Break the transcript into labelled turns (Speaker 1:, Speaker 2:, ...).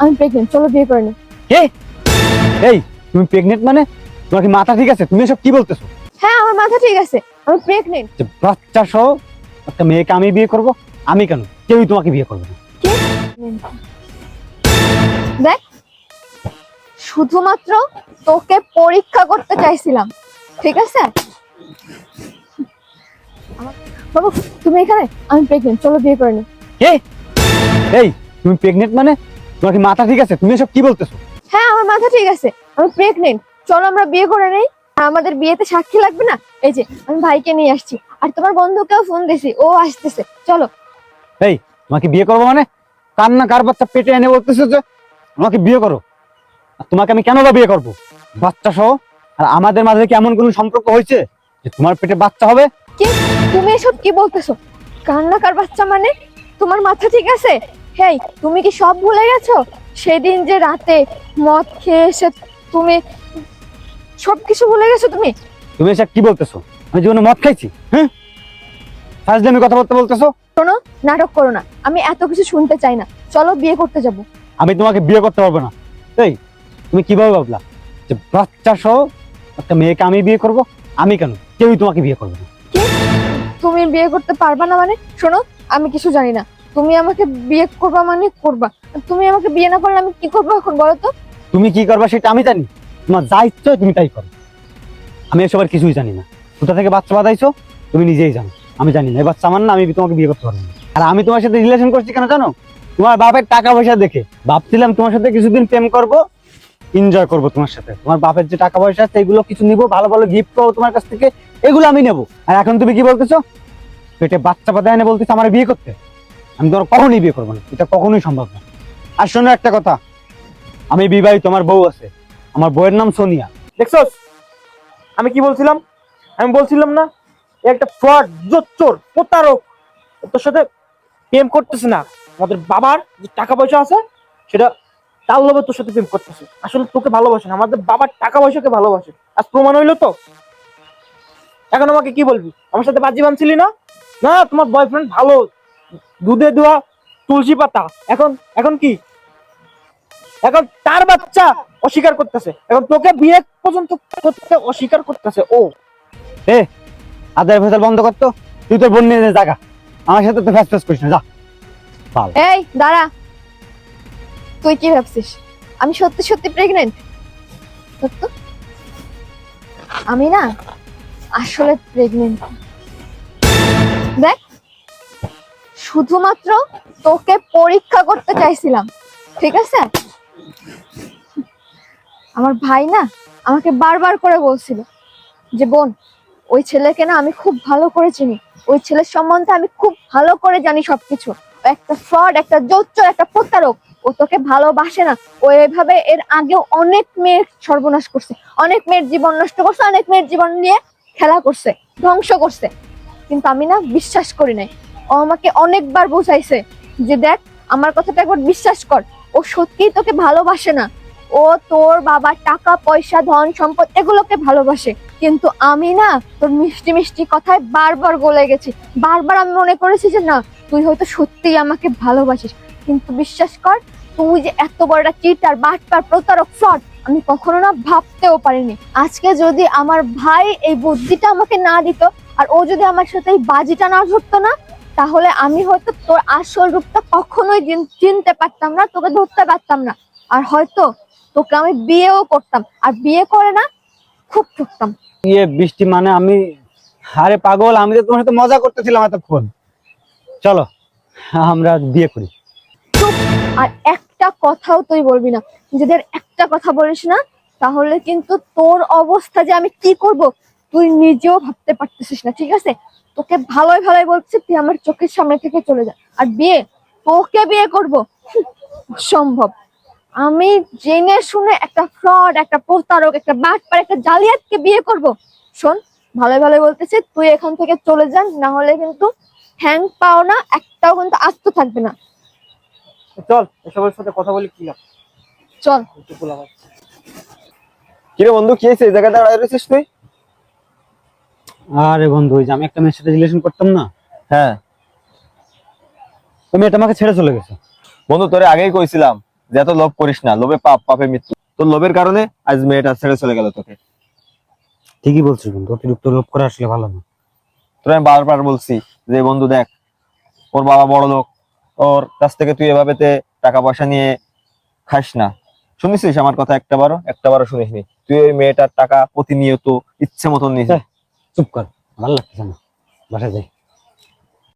Speaker 1: আমি প্রেগনেন্ট, চলো বিয়ে করে নি।
Speaker 2: কে? এই তুমি প্রেগনেন্ট মানে? তোমার কি মাথা ঠিক আছে? তুমি এসব কি বলতেছো?
Speaker 1: হ্যাঁ আমার মাথা ঠিক আছে, আমি প্রেগনেন্ট।
Speaker 2: যে বাচ্চা সহ একটা মেয়েকে আমি বিয়ে করব? আমি কেন? কেউই তোমাকে বিয়ে করবে না।
Speaker 1: কি? দেখ, শুধুমাত্র তোকে পরীক্ষা করতে চাইছিলাম, ঠিক আছে? বাবু তুমি এখানে, আমি প্রেগনেন্ট, চলো বিয়ে করে নি।
Speaker 2: কে? এই তুমি প্রেগনেন্ট মানে? তোমার কি মাথা ঠিক আছে? তুমি এসব কি বলতেছো?
Speaker 1: হ্যাঁ আমার মাথা ঠিক আছে, আমি প্রেগনেন্ট, চলো আমরা বিয়ে করে নেই। আর আমাদের বিয়েতে সাক্ষী লাগবে না? এই যে আমি ভাইকে নিয়ে আসছি, আর তোমার বন্ধুকেও ফোন দিছি, ও আসতেছে, চলো।
Speaker 2: এই তোমাকে বিয়ে করবো মানে? কার না কার বাচ্চা পেটে এনে বলতেছো যে আমাকে বিয়ে করো? আর তোমাকে আমি কেন বা বিয়ে করবো বাচ্চা সহ? আর আমাদের মাঝে কি এমন কোনো সম্পর্ক হয়েছে যে তোমার পেটে বাচ্চা হবে?
Speaker 1: কি? তুমি এসব কি বলতেছো? কান্নাকার বাচ্চা মানে? তোমার মাথা ঠিক আছে? হেই, তুমি কি সব ভুলে গেছো? সেদিন যে রাতে মদ খেয়ে এসে তুমি সবকিছু ভুলে গেছো তুমি?
Speaker 2: তুমি এসব কি বলতেছো? আমি জীবনে মদ খাইছি? হ্যাঁ, ফাজলামি কথা বলতে বলতেছো।
Speaker 1: শোনো, নাটক করো না, আমি এত কিছু শুনতে চাই না, চলো বিয়ে করতে যাবো।
Speaker 2: আমি তোমাকে বিয়ে করতে পারবো না। এই তুমি কিভাবে ভাবলা যে বাচ্চা সহ একটা মেয়েকে আমি বিয়ে করব? আমি কেন? কেউই তোমাকে বিয়ে করবে না।
Speaker 1: কি? তুমি বিয়ে করতে পারবা না মানে? শোনো, আমি কিছু জানি না, তুমি আমাকে বিয়ে করবা মানে করবা, তুমি আমাকে বিয়ে না করলে আমি কি করবো এখন বলো তো?
Speaker 2: তুমি কি করবা সেটা আমি জানি। তোমার যা ইচ্ছে হয় তুমি তাই করো। আমি এসবের কিছুই জানি না। কোথা থেকে বাচ্চা বাঁধাইছো তুমি নিজেই জানো। আমি জানি না, এই বাচ্চা আমার না, আমি তোমাকে বিয়ে করতে পারবো না। আর আমি তোমার সাথে রিলেশন করছি কেন জানো? তোমার বাপের টাকা পয়সা দেখে ভাবছিলাম তোমার সাথে কিছুদিন প্রেম করব, এনজয় করব তোমার সাথে। তোমার বাপের যে টাকা পয়সা আছে এগুলো কিছু নিবো, ভালো ভালো গিফট পাবো তোমার কাছ থেকে, এগুলো আমি নেবো। আর এখন তুমি কি বলতেছো? পেটে বাচ্চা পাতা এনে বলতেছো আমার বিয়ে করতে? আমি তোমার কখনোই বিয়ে করবো না, এটা কখনোই সম্ভব না। আর শোনো একটা কথা, আমি বিবাহিত, আমার বউ আছে। আমার বউয়ের নাম সোনিয়া।
Speaker 3: দেখছস আমি কি বলছিলাম? আমি বলছিলাম না এ একটা ফ্রড, জোচ্চোর, প্রতারক। ও তোর সাথে প্রেম করতেছে না, আমাদের বাবার যে টাকা পয়সা আছে সেটা তার লোভে তোর সাথে প্রেম করতেছে। আসলে তোকে ভালোবাসে না, আমাদের বাবার টাকা পয়সাকে ভালোবাসে। আজ প্রমাণ হইলো তো। এখন আমাকে কি বলবি? আমার সাথে বাজি বানছিলি না? না তোমার বয়ফ্রেন্ড ভালো, দুধে ধোয়া তুলসী পাতা। এখন এখন কি? এখন তার বাচ্চা অস্বীকার করতেছে, এখন তোকে বিয়ে পর্যন্ত করতে অস্বীকার করতেছে ও।
Speaker 2: এ আদার ভেজাল বন্ধ করতো। তুই তোর বোন নিয়ে জায়গা, আমার সাথে তো ফ্যাস ফ্যাস করিস না, যা। পাল।
Speaker 1: এই দাঁড়া, তুই কি ভাবছিস আমি সত্যি সত্যি প্রেগনেন্ট? সত্য? আমি না আসলে প্রেগনেন্ট। দেখ, শুধুমাত্র তোকে পরীক্ষা করতে চাইছিলাম, ঠিক আছে? আমার ভাই না আমাকে বারবার করে বলছিল যে বোন, ওই ছেলেকে না আমি খুব ভালো করে চিনি, ওই ছেলের সম্বন্ধে আমি খুব ভালো করে জানি সবকিছু। ও একটা ফ্রড, একটা জোচ্চোর, একটা প্রতারক। ও তোকে ভালোবাসে না। ও এভাবে এর আগেও অনেক মেয়ের সর্বনাশ করছে, অনেক মেয়ের জীবন নষ্ট করছে, অনেক মেয়ের জীবন নিয়ে খেলা করছে, ধ্বংস করছে। কিন্তু আমি না বিশ্বাস করি নাই। ও আমাকে অনেকবার বুঝাইছে যে দেখ, আমার কথাটা একবার বিশ্বাস কর, ও সত্যিই তোকে ভালোবাসে না। ও তোর বাবার টাকা পয়সা ধন সম্পদ এগুলোকে ভালোবাসে। কিন্তু আমি না তোর মিষ্টি মিষ্টি কথায় বারবার গলে গেছি। বারবার আমি মনে করেছি যে না, তুই হয়তো সত্যিই আমাকে ভালোবাসিস। কিন্তু বিশ্বাস কর, তুই যে এত বড় একটা চিটার, বাটপার, প্রতারক, ফ্রড, আমি কখনো না ভাবতেও পারিনি। আজকে যদি আমার ভাই এই বুদ্ধিটা আমাকে না দিত, আর ও যদি আমার সাথে এই বাজিটা না ধরতো না, তাহলে আমি হয়তো তোর আসল রূপটা কখনোই চিনতে পারতাম না, তোকে ধরতে পারতাম না। আর হয়তো তোকে আমি বিয়েও করতাম, আর বিয়ে করে না খুব ঠকতাম।
Speaker 2: ইয়ে বৃষ্টি মানে আমি, আরে পাগল, আমি তো তোমার সাথে মজা করতেছিলাম এতক্ষণ। চলো আমরা বিয়ে করি।
Speaker 1: চুপ! আর একটা কথাও তুই বলবি না। যদি আর একটা কথা বলিস না, তাহলে কিন্তু তোর অবস্থা যে আমি কি করব তুই নিজেও ভাবতে পারতেছিস না, ঠিক আছে? তোকে ভালোই ভালোই বলছি, তুই আমার চোখের সামনে থেকে চলে যা। আর বিয়ে, তোকে বিয়ে করব সম্ভব? আমি জেনে শুনে একটা ফ্রড, একটা প্রতারক, একটা বাটপার, একটা জালিয়াতকে বিয়ে করব? শোন, ভালোই ভালোই বলতেছি, তুই এখান থেকে চলে যান, না হলে কিন্তু হ্যাং পাও না একটাও কিন্তু আস্ত থাকবে না।
Speaker 3: চল এসবের সাথে কথা বলি কি লাভ?
Speaker 1: চল।
Speaker 3: একটু পোলাপান।
Speaker 4: কিরে বন্ধু, কি হয়েছে? এই জায়গায় দাঁড়ায় রয়েছিস তুই?
Speaker 2: আরে বন্ধু, ওই যে আমি একটা মেয়ের সাথে রিলেশন করতাম না,
Speaker 4: হ্যাঁ
Speaker 2: ওই মেয়েটা আমাকে ছেড়ে চলে গেছে।
Speaker 4: বন্ধু, তোরে আগেই কইছিলাম যে এত লোভ করিস না, লোভে পাপ, পাপে মৃত্যু। তোর লোভের কারণে আজ মেয়েটা ছেড়ে চলে গেল তোকে।
Speaker 2: ঠিকই বলছিস বন্ধু, অতিরিক্ত লোভ করে আসলে ভালো না।
Speaker 4: তোর আমি বারবার বলছি যে বন্ধু দেখ, ওর বাবা বড় লোক, ওর কাছ থেকে তুই এভাবেতে টাকা পয়সা নিয়ে খাস না। শুনেছিস আমার কথা একটা বারো শুনিসনি? তুই ওই মেয়েটার টাকা প্রতিনিয়ত ইচ্ছে মতন নিস।
Speaker 2: চুপ কর, ভালো লাগতেছে না, বাসায় যাই।